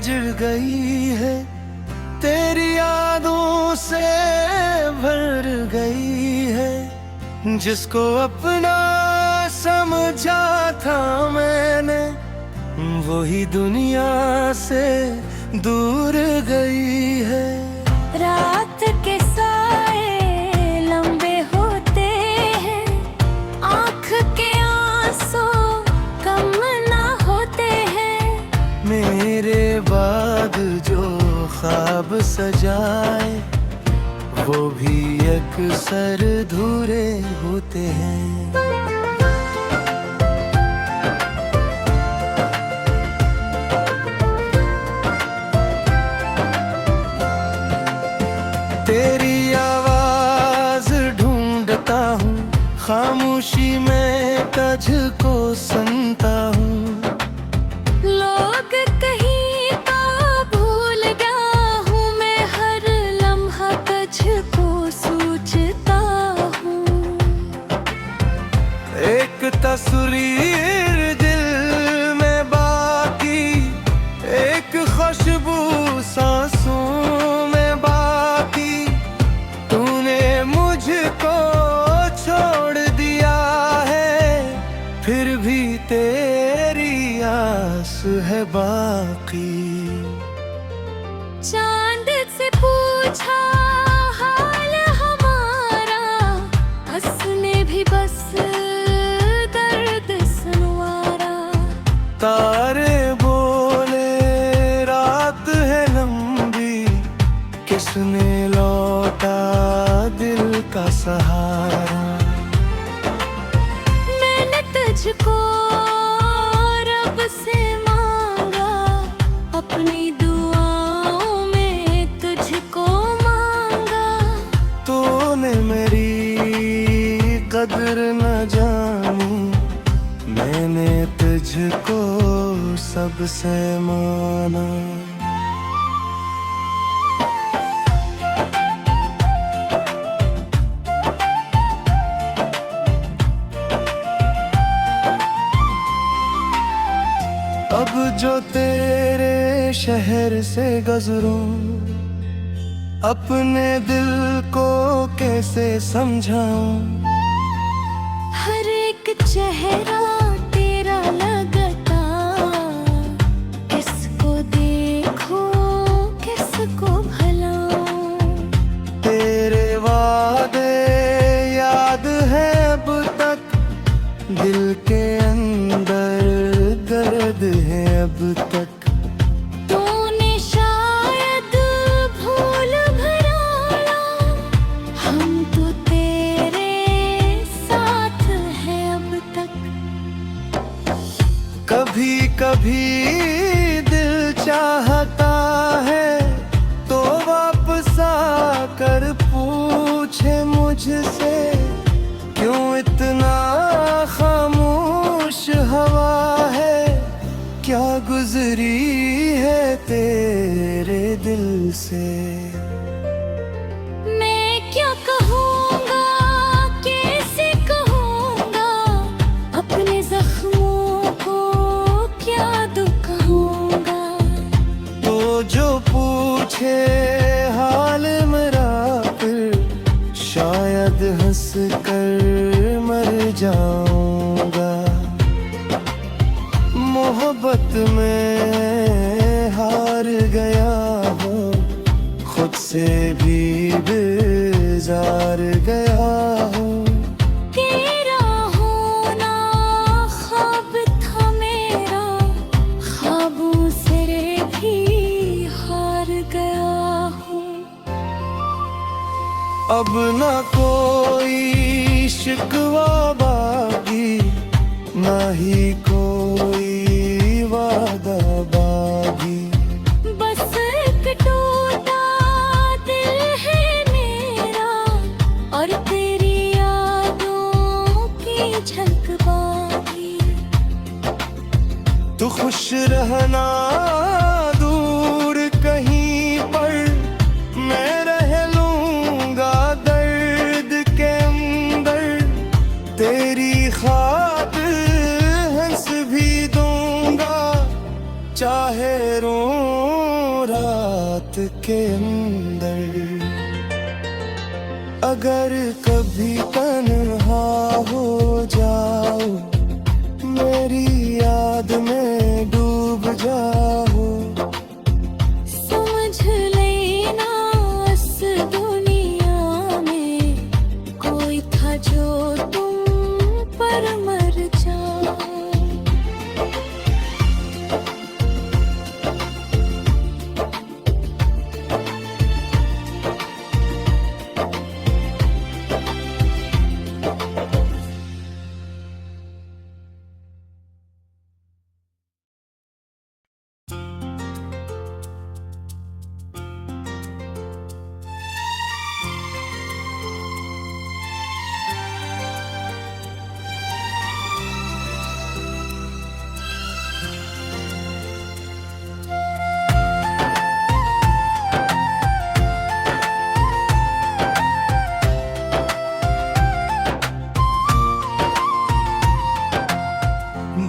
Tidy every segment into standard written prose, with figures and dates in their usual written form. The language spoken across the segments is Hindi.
जुड़ गई है, तेरी यादों से भर गई है। जिसको अपना समझा था मैंने, वही दुनिया से दूर गई है। रात के साए लंबे होते हैं, आँख के आंसू कम ना होते हैं। मेरे बाद जो ख्वाब सजाए, वो भी अक्सर अधूरे होते हैं। तेरी आवाज ढूंढता हूँ, खामोशी में तुझको सुनता हूँ। लोग कहीं तो भूल गया हूँ, मैं हर लम्हा तुझको सोचता हूँ। एक तस्वीर दिल में बाकी, एक खुशबू सांसों में बाकी। तूने मुझको छोड़ दिया है, फिर भी तेरी आस है बाकी। चांद से पूछा हाल हमारा, हंसने भी बस दर्द सुनवारा। तारे बोले रात है लंबी, किसने लौटा दिल का सहारा। मैंने तुझको रब से मांगा, अपनी दुआओं में तुझको मांगा। तूने मेरी कदर न जानी, मैंने तुझको सबसे माना। अब जो तेरे शहर से गुजरूं, अपने दिल को कैसे समझाऊं। हर एक चेहरा तेरा लगता, किसको देखो किसको भलाऊं। तेरे वादे याद है अब तक, दिल के अंदर दर्द है अब तक। तूने शायद भूल भुला, हम तो तेरे साथ हैं अब तक। कभी कभी दिल चाहता है, तो वापस आकर पूछे मुझसे, क्यों इतना खामोश हवा है। क्या गुजरी है तेरे दिल से। मैं क्या कहूँगा कैसे कहूँगा, अपने जख्मों को क्या दुखाऊँगा। तो जो पूछे हाल मेरा, फिर शायद हंस कर मर जाऊँगा। मोहब्बत में हार गया हो, खुद से भी बेजार गया हो। तेरा होना ख्वाब था मेरा, ख्वाबों से भी हार गया हूँ। अब ना कोई शिकवा बाकी, ना ही कोई वादा बागी। बस एक टूटा दिल है मेरा, और तेरी यादों की झलक बाकी। तू खुश रहना दूर कहीं पर, मैं रह लूंगा दर्द के अंदर। तेरी खातिर हंस भी दूंगा, चाहे रोऊं रात के अंदर। अगर कभी तन्हा हो जाओ, मेरी याद में डूब जाओ, समझ लेना इस दुनिया में कोई था जो तुम पर मर जाओ।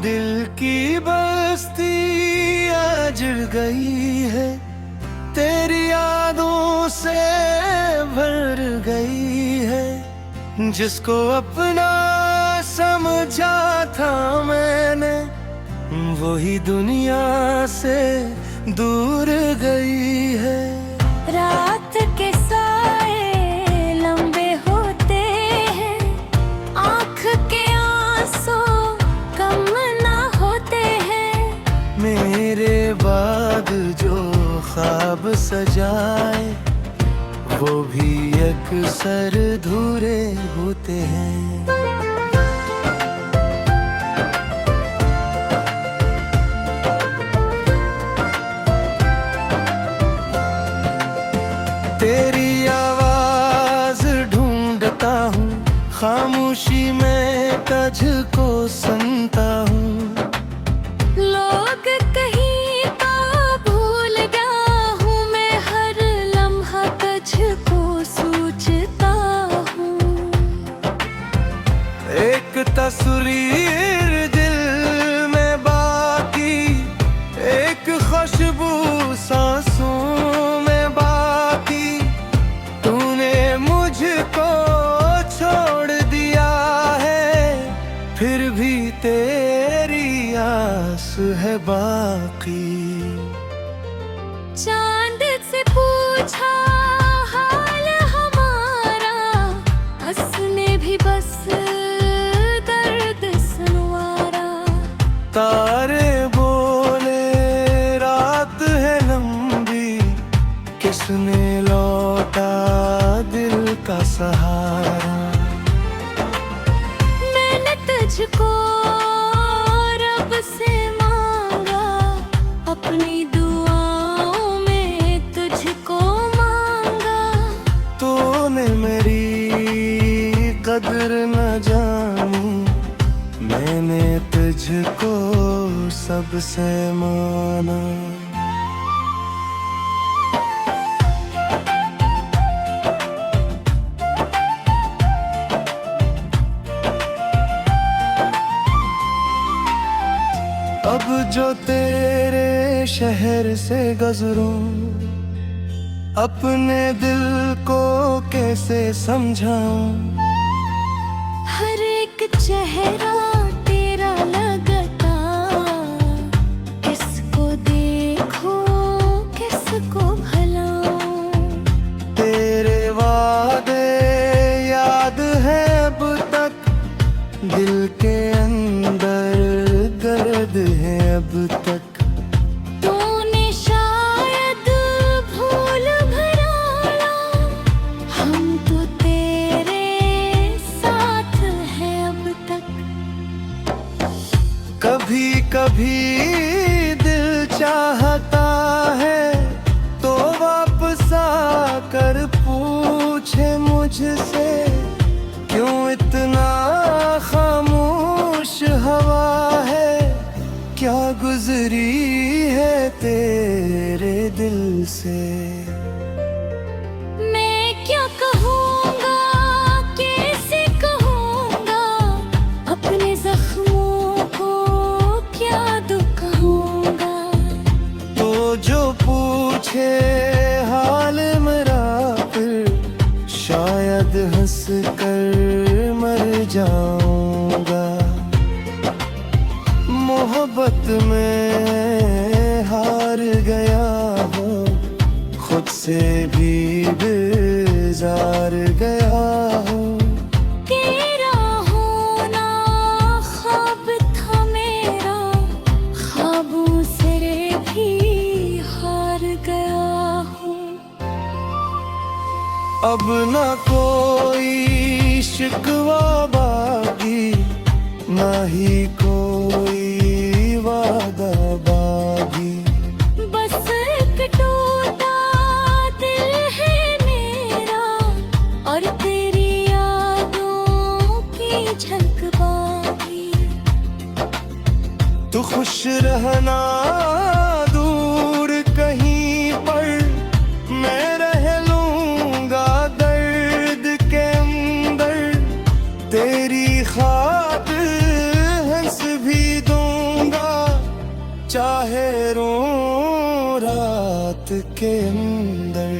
दिल की बस्ती अजड़ गई है, तेरी यादों से भर गई है। जिसको अपना समझा था मैंने, वही दुनिया से दूर गई है। रात के साए लंबे होते हैं, आँख के आंसू कम ना होते हैं। मेरे बाद जो ख्वाब सजाए, वो भी अक्सर धूरे होते हैं। तेरी आवाज ढूंढता हूँ, खामोशी में तुझको सुनता हूँ। लोग कहीं तो भूल गया हूँ, मैं हर लम्हा तुझको सोचता हूँ। एक तस्वीर दिल में बाकी, एक खुशबू सांसों में बाकी। तूने मुझको छोड़ दिया है, फिर भी तेरी आस है बाकी। चांद से पूछा हाल हमारा, हंसने भी बस दर्द सुनवारा। तारे बोले रात है लंबी, किसने लौटा दिल का सहारा। मैंने तुझको रब से मांगा, अपनी दुआओं में तुझको मांगा। तूने मेरी कदर न जानी, मैंने तुझको सबसे माना। अब जो तेरे शहर से गुजरूं, अपने दिल को कैसे समझाऊं। हर एक चेहरा तेरा लगता, किसको देखो किसको भलाऊं। तेरे वादे याद है अब तक, दिल के अंदर दर्द है अब तक। तूने शायद भूल भुला, हम तो तेरे साथ हैं अब तक। कभी कभी दिल चाहता है, तो वापस आकर पूछे मुझसे, क्यों इतना खामोश हवा है। क्या गुजरी है तेरे दिल से। मैं क्या कहूँगा कैसे कहूँगा, अपने जख्मों को क्या दुखाऊँगा। जो पूछे हाल मेरा, फिर शायद हंस कर मर जाऊंगा। मोहब्बत में हार गया हो, खुद से भी बेजार गया हो। तेरा होना ख्वाब था मेरा, ख्वाबों से भी हार गया हूँ। अब ना कोई शिकवा बाकी, ना ही कोई वादा बाकी। बस एक टूटा दिल है मेरा, और तेरी यादों की झलक बाकी। तू खुश रहना दूर कहीं पर, मैं रह लूंगा दर्द के अंदर। तेरी खातिर हंस भी दूंगा, चाहे रो रात के अंदर।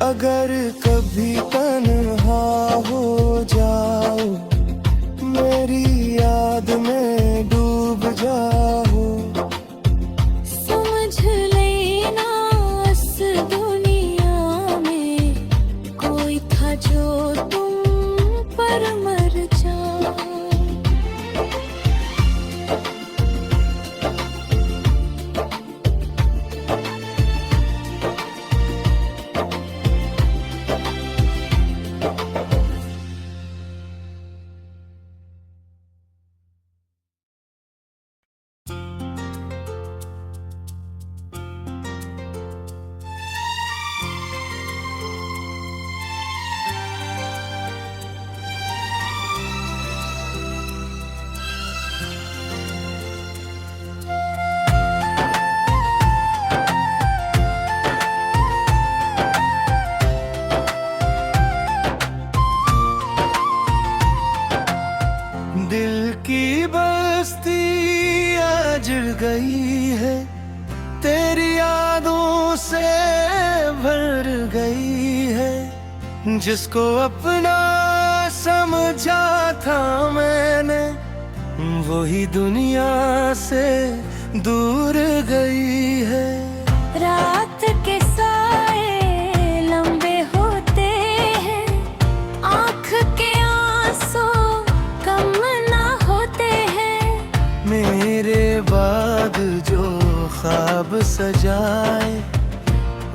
अगर कभी तन्हा हो जाओ, मेरी याद में डूब जाओ। समझ लेना इस दुनिया में कोई था जो तुम पर मर जाओ। दिल की बस्ती अजड़ गई है, तेरी यादों से भर गई है। जिसको अपना समझा था मैंने, वही दुनिया से दूर गई है। रात के साए लंबे होते हैं, आँख के आंसू कम ना होते हैं। मेरे बाद जो ख्वाब सजाए,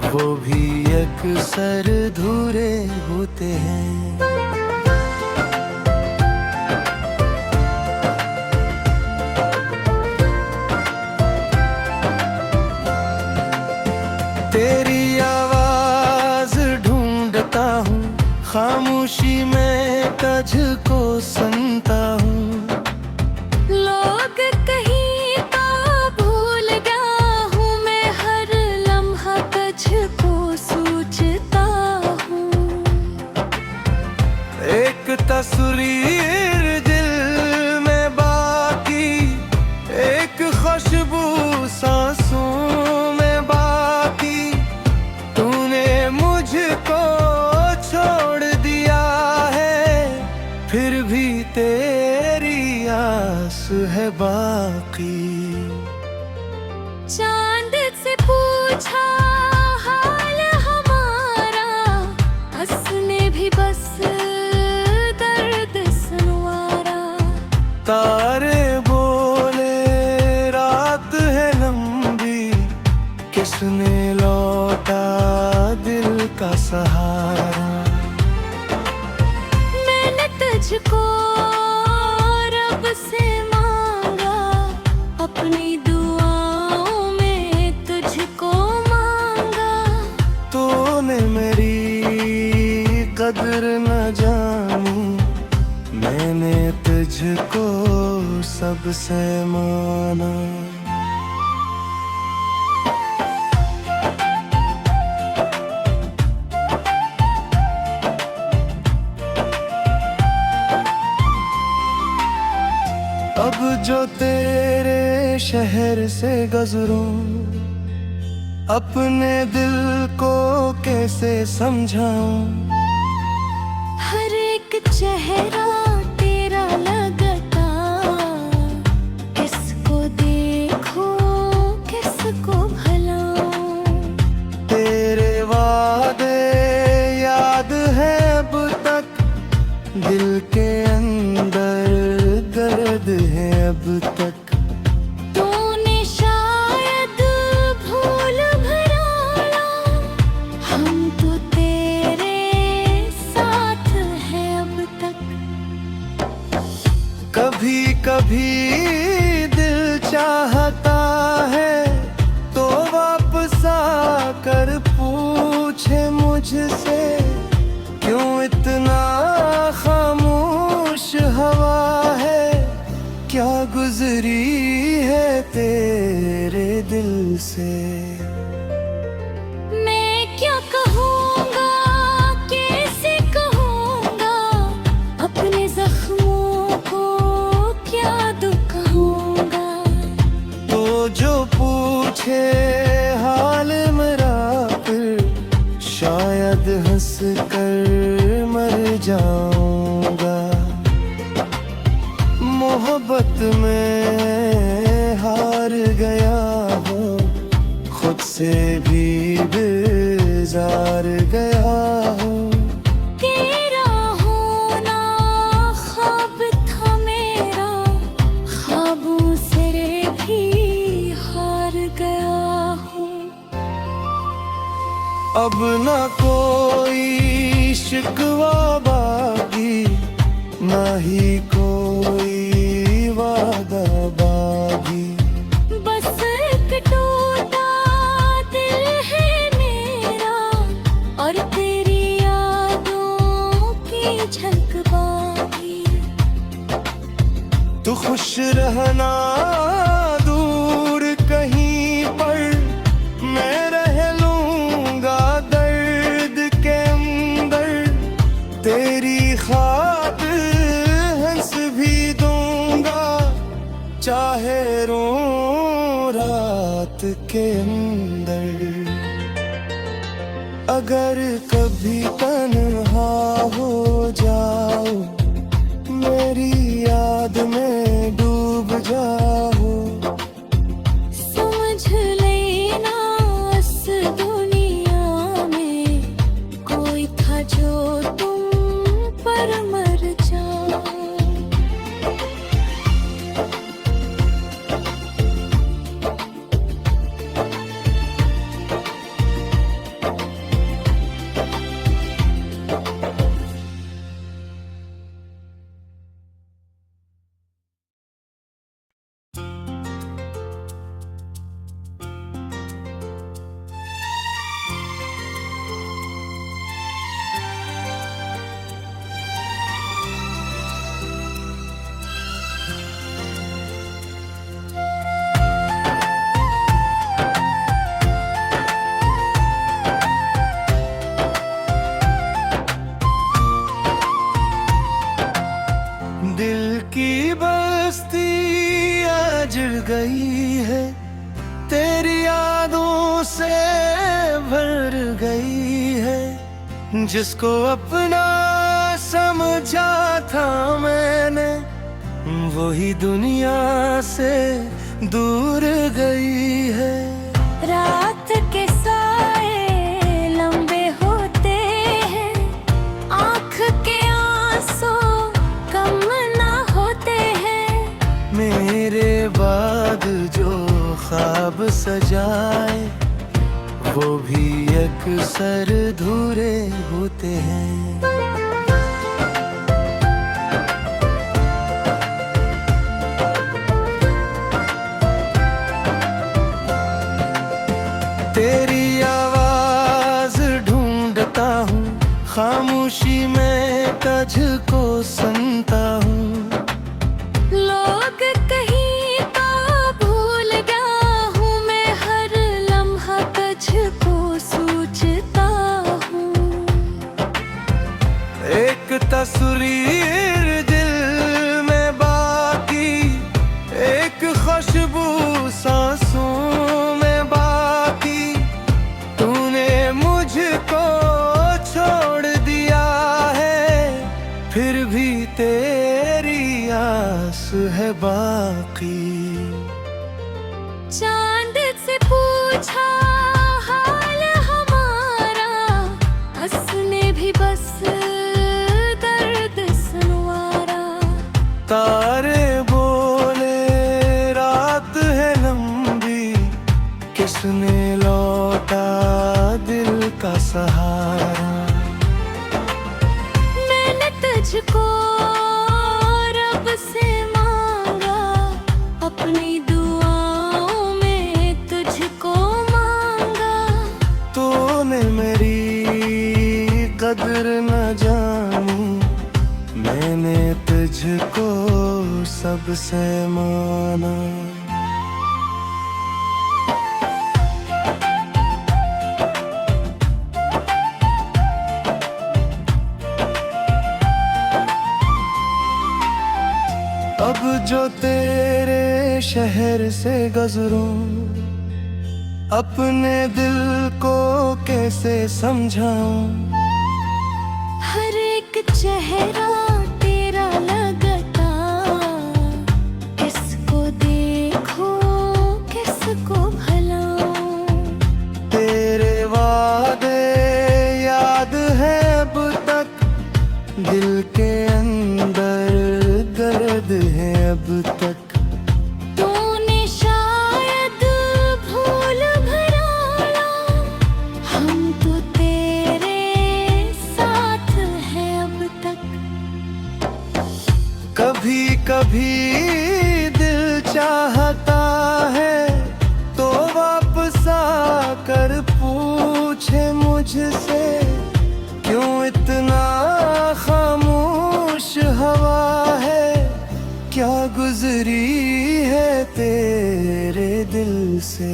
वो भी अक्सर धूरे होते हैं। तेरी आवाज ढूंढता हूँ, खामोशी में तुझको सुनता हूँ। लोग कहीं तो भूल गया हूँ, मैं हर लम्हा तुझको सोचता हूँ। एक तस्वीर दिल में बाकी, एक खुशबू सांसों में बाकी। तूने मुझको छोड़ दिया है, फिर भी तेरी आस है बाकी। चांद से पूछा हाल हमारा, हंसने भी बस दर्द सुनवारा। तारे बोले रात है लंबी, किसने लौटा दिल का सहारा। मैंने तुझको रब से मांगा, अपनी दुआओं में तुझको मांगा। तूने मेरी कदर न जानी, मैंने तुझको सबसे माना। अब जो तेरे शहर से गुजरूं, अपने दिल को कैसे समझाऊं। हर एक चेहरा तेरा लगता, किसको देखूं किसको भलाऊं। तेरे वादे याद है अब तक, दिल के अंदर दर्द है अब तक। तूने शायद भूल भुलाया, हम तो तेरे साथ हैं अब तक। कभी कभी दिल चाहता है तो वापस आकर पूछे मुझसे, क्यों इतना खामोश हवा है, क्या गुजरी है तेरे दिल से। मैं क्या कहूँगा कैसे कहूँगा, अपने जख्मों को क्या दुख कहूँगा। तो जो पूछे हाल मेरा, फिर शायद हंस कर मर जाऊंगा। मोहब्बत में हार गया हूँ, खुद से भी बेजार गया हूँ। तेरा होना ख्वाब था मेरा, ख्वाबों से भी हार गया हूँ। अब न कोई शिकवा बाकी, ना ही कोई वादा बागी। बस एक टूटा दिल है मेरा, और तेरी यादों की झलक बाकी। तू खुश रहना दूर कहीं पर, मैं रह लूंगा दर्द के अंदर। तेरी खातिर हंस भी दूंगा, चाहे रो रात के अंदर। अगर कभी तन्हा हो जाओ, मेरी याद में डूब जाओ। समझ लेना इस दुनिया में कोई था जो तुम पर मर जाओ। दिल की बस्ती जड़ गई है, तेरी यादों से भर गई है। जिसको अपना समझा था मैंने, वही दुनिया से दूर गई है। रात के साए लंबे होते हैं, आँख के आंसू कम ना होते हैं। मेरे बाद जो ख्वाब सजाए, वो भी अक्सर धूरे होते हैं। तेरी आवाज ढूंढता हूँ, खामोशी में तुझको सुनता हूँ। लोग कहीं तो भूल गया हूँ, मैं हर लम्हा तुझको सोचता हूँ। एक तस्वीर दिल में बाकी, एक खुशबू बाकी। चांद से पूछा हाल हमारा, हंसने भी बस दर्द सुनवारा। तारे बोले रात है लंबी, किसने लौटा दिल का सहारा। मैंने तुझको रब से मांगा, अपनी दुआओं में तुझको मांगा। तूने मेरी कदर न जानी, मैंने तुझको सबसे माना। अब जो तेरे शहर से गुजरूं, अपने दिल को कैसे समझाऊं। हर एक चेहरा तेरा लगता, किसको देखो किसको भलाऊं। तेरे वादे याद है अब तक, दिल के अंदर दर्द है अब तक। तूने शायद भूल भुलाया, हम तो तेरे साथ हैं अब तक। कभी कभी दिल चाहता है तो वापस आकर पूछे मुझसे, क्यों इतना खामोश हवा है, क्या गुजरी है तेरे दिल से।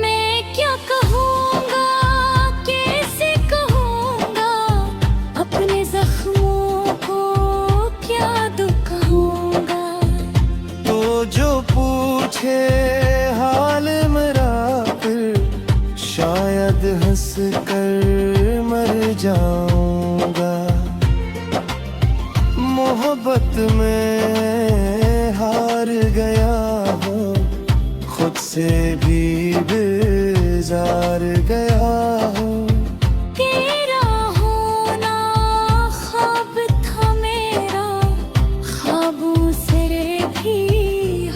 मैं क्या कहूँगा कैसे कहूँगा, अपने जख्मों को क्या दुखाऊँगा। तो जो पूछे हाल मेरा, फिर शायद हंस कर मर जाऊंगा। मोहब्बत में हार गया हो, खुद से भी बेजार गया हो। तेरा होना ख्वाब था मेरा, ख्वाबों से भी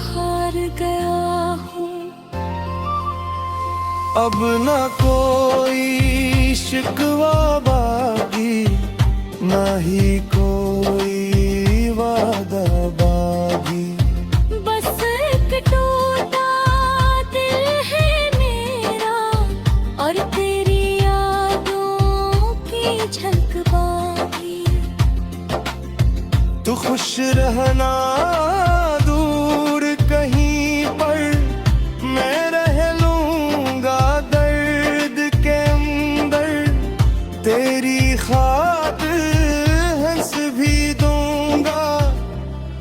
हार गया हूँ। अब न कोई शिकवा बाकी, ना ही कोई वादा बागी। बस एक टूटा दिल है मेरा, और तेरी यादों की झलक बाकी। तू खुश रहना दूर कहीं पर, मैं रह लूंगा दर्द के अंदर। तेरी खातिर हंस भी दूंगा,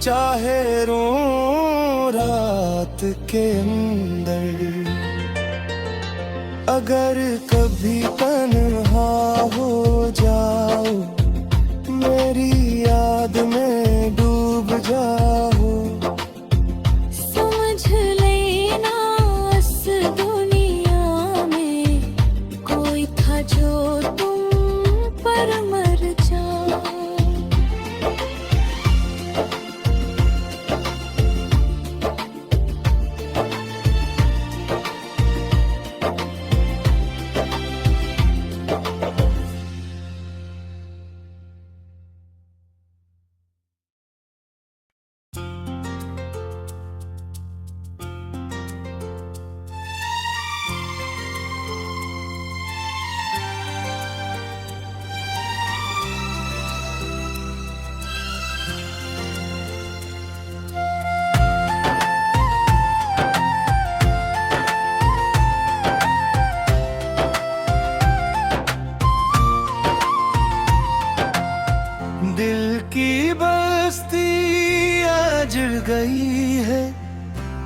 चाहे रो रात के अंदर। अगर कभी तन्हा हो जाओ, मेरी याद में डूब जाओ। समझ लेना इस दुनिया में कोई था जो तुम पर मर जाओ। गई है,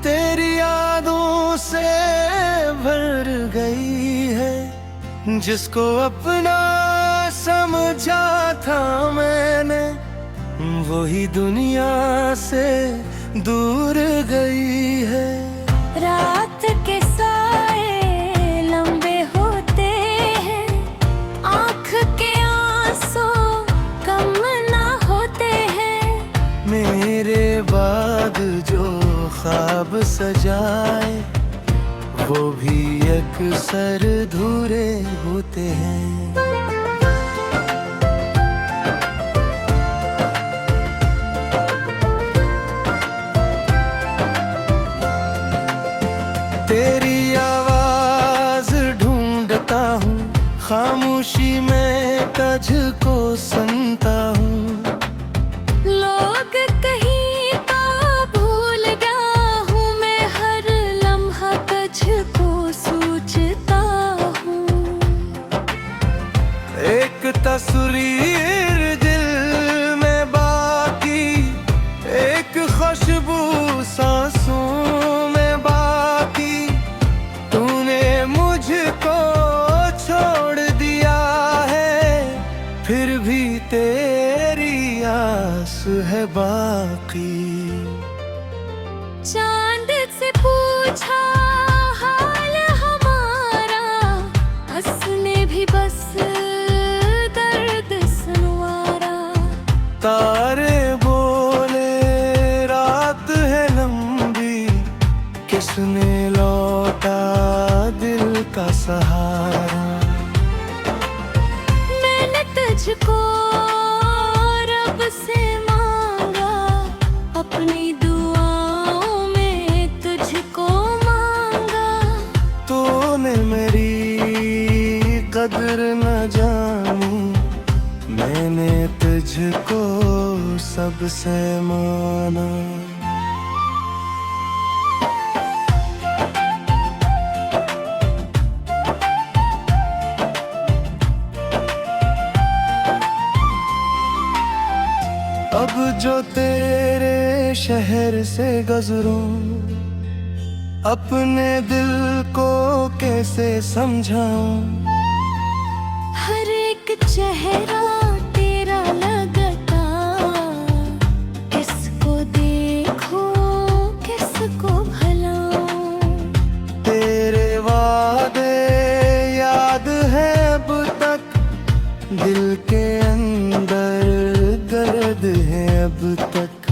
तेरी यादों से भर गई है। जिसको अपना समझा था मैंने, वही दुनिया से दूर गई है। रात के साए लंबे होते हैं, आँख के आंसू कम ना होते हैं। मेरे बाद जो ख्वाब सजाए वो भी अक्सर अधूरे होते हैं। तेरी आवाज ढूंढता हूँ, खामोशी में तुझको सुनता हूँ। लोग कहीं तो भूल गया हूँ, मैं हर लम्हा तुझको सोचता हूँ। एक तस्वीर दिल में बाकी, एक खुशबू सांसों में बाकी। तूने मुझको छोड़ दिया है, फिर भी तेरी आस है बाकी। चांद से पूछा हाल हमारा, हंसने भी बस दर्द सुनवारा। तारे बोले रात है लंबी, किसने लौटा दिल का सहारा। मैंने तुझको रब से मांगा, अपनी दुआओं में तुझको मांगा। तूने मेरी कदर न जानी, मैंने तुझको सबसे माना। अब जो तेरे शहर से गुजरूं, अपने दिल को कैसे समझाऊं। हर एक चेहरा तेरा लगता, किसको देखो किसको भलाऊं। तेरे वादे याद है अब तक, दिल के अंदर दर्द है अब तक।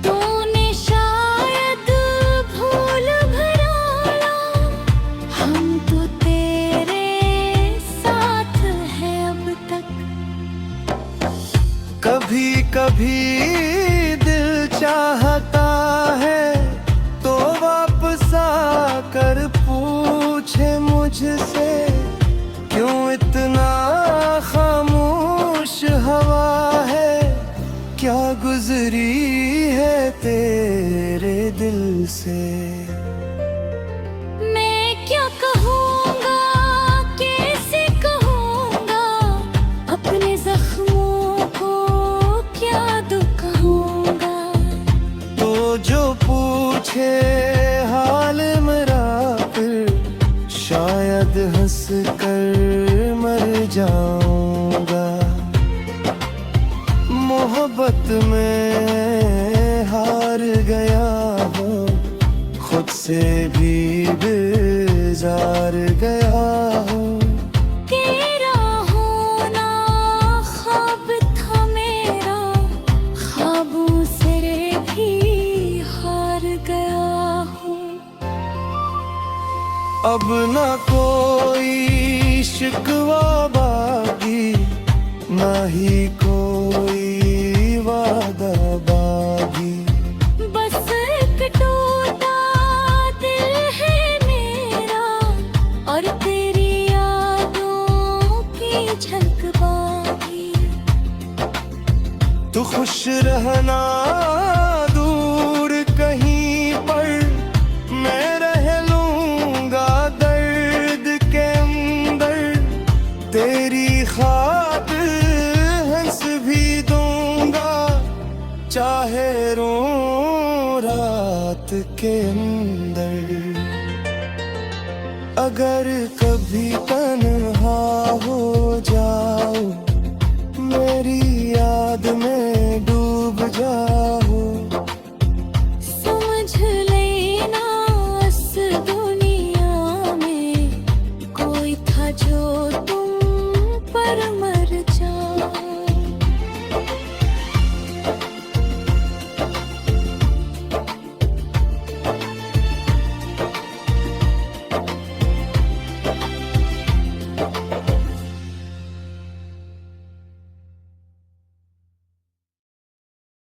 तूने शायद भूल भुला, हम तो तेरे साथ हैं अब तक। कभी कभी दिल चाहता है तो वापस आकर पूछे मुझसे, क्यों इतना खामोश हवा है। क्या गुजरी है तेरे दिल से। मैं क्या कहूँगा कैसे कहूँगा, अपने जख्मों को क्या दुखाऊँगा। तो जो पूछे हाल मेरा, फिर शायद हंस कर मर जाऊंगा। मोहब्बत में हार गया हो, खुद से भी बेजार गया हो। तेरा होना ख्वाब था मेरा, ख्वाबों से भी हार गया हूँ। अब ना कोई शिकवा बाकी, ना ही कोई वादा बागी। बस एक टूटा दिल है मेरा, और तेरी यादों की झलक बाकी। तू खुश रहना दूर कहीं पर, मैं रह लूंगा दर्द के अंदर। तेरी खातिर हंस भी दूंगा, चाहे रो रात के अंदर। अगर कभी तन्हा हो जाओ, मेरी याद में डूब जा